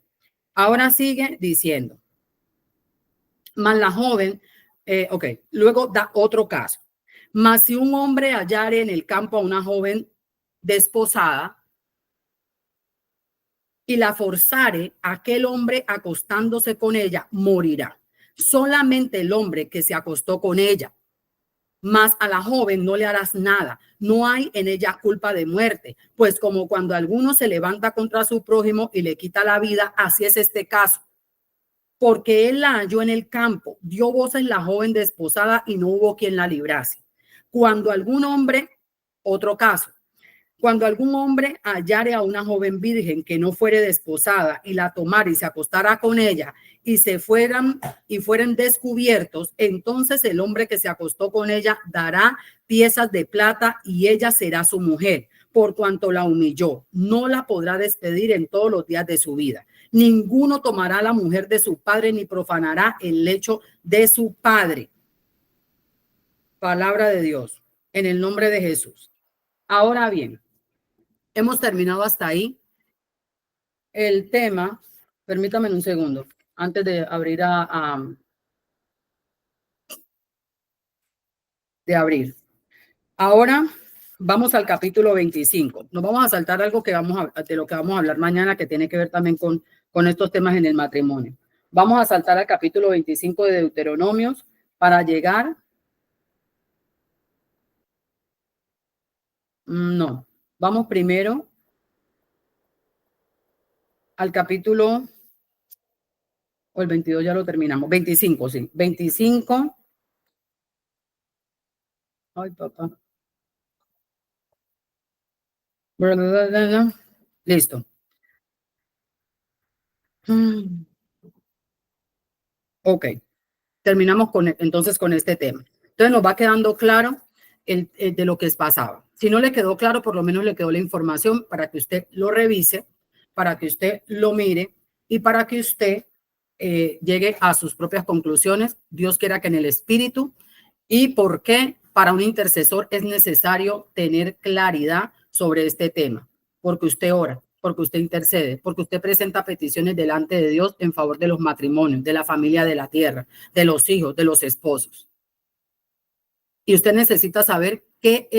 Ahora sigue diciendo, mas la joven, luego da otro caso. Mas si un hombre hallare en el campo a una joven desposada y la forzare, aquel hombre acostándose con ella morirá. Solamente el hombre que se acostó con ella, mas a la joven no le harás nada. No hay en ella culpa de muerte, pues como cuando alguno se levanta contra su prójimo y le quita la vida, así es este caso. Porque él la halló en el campo, dio voces la joven desposada y no hubo quien la librase. Cuando algún hombre, otro caso, cuando algún hombre hallare a una joven virgen que no fuere desposada y la tomara y se acostara con ella y fueran descubiertos, entonces el hombre que se acostó con ella dará piezas de plata y ella será su mujer, por cuanto la humilló. No la podrá despedir en todos los días de su vida. Ninguno tomará la mujer de su padre ni profanará el lecho de su padre. Palabra de Dios, en el nombre de Jesús. Ahora bien, hemos terminado hasta ahí el tema. Permítame un segundo, antes de abrir Ahora vamos al capítulo 25. Nos vamos a saltar algo de lo que vamos a hablar mañana, que tiene que ver también con estos temas en el matrimonio. Vamos a saltar al capítulo 25 de Deuteronomios para llegar. No, vamos primero al capítulo, o el 22 ya lo terminamos. 25, sí. 25. Ay, papá. Listo. Ok, terminamos entonces con este tema. Entonces nos va quedando claro de lo que pasaba. Si no le quedó claro, por lo menos le quedó la información para que usted lo revise, para que usted lo mire y para que usted llegue a sus propias conclusiones. Dios quiera que en el espíritu. ¿Y por qué para un intercesor es necesario tener claridad sobre este tema? Porque usted ora, porque usted intercede, porque usted presenta peticiones delante de Dios en favor de los matrimonios, de la familia de la tierra, de los hijos, de los esposos. Y usted necesita saber qué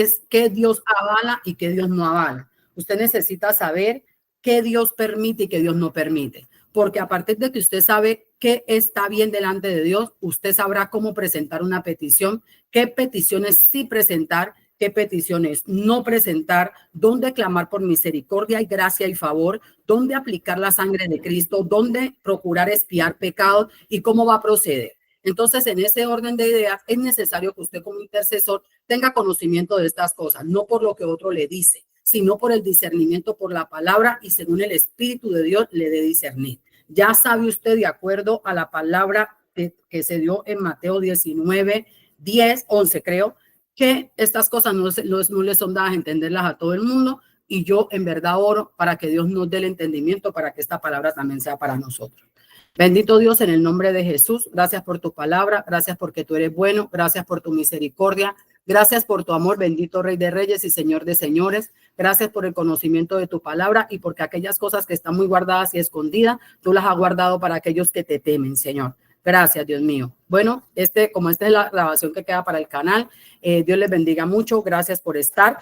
Dios avala y qué Dios no avala. Usted necesita saber qué Dios permite y qué Dios no permite. Porque a partir de que usted sabe qué está bien delante de Dios, usted sabrá cómo presentar una petición, qué peticiones sí presentar, qué peticiones no presentar, dónde clamar por misericordia y gracia y favor, dónde aplicar la sangre de Cristo, dónde procurar expiar pecados y cómo va a proceder. Entonces, en ese orden de ideas, es necesario que usted como intercesor tenga conocimiento de estas cosas, no por lo que otro le dice, sino por el discernimiento por la palabra y según el Espíritu de Dios le dé discernir. Ya sabe usted, de acuerdo a la palabra que se dio en Mateo 19, 10, 11, creo, que estas cosas no le son dadas a entenderlas a todo el mundo, y yo en verdad oro para que Dios nos dé el entendimiento para que esta palabra también sea para nosotros. Bendito Dios, en el nombre de Jesús, gracias por tu palabra, gracias porque tú eres bueno, gracias por tu misericordia, gracias por tu amor, bendito Rey de Reyes y Señor de Señores, gracias por el conocimiento de tu palabra y porque aquellas cosas que están muy guardadas y escondidas, tú las has guardado para aquellos que te temen, Señor. Gracias, Dios mío. Bueno, como esta es la grabación que queda para el canal, Dios les bendiga mucho, gracias por estar.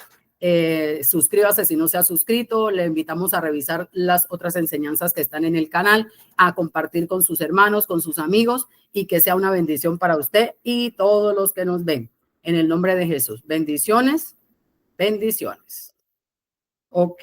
Suscríbase si no se ha suscrito, le invitamos a revisar las otras enseñanzas que están en el canal, a compartir con sus hermanos, con sus amigos y que sea una bendición para usted y todos los que nos ven. En el nombre de Jesús, bendiciones, bendiciones. Ok.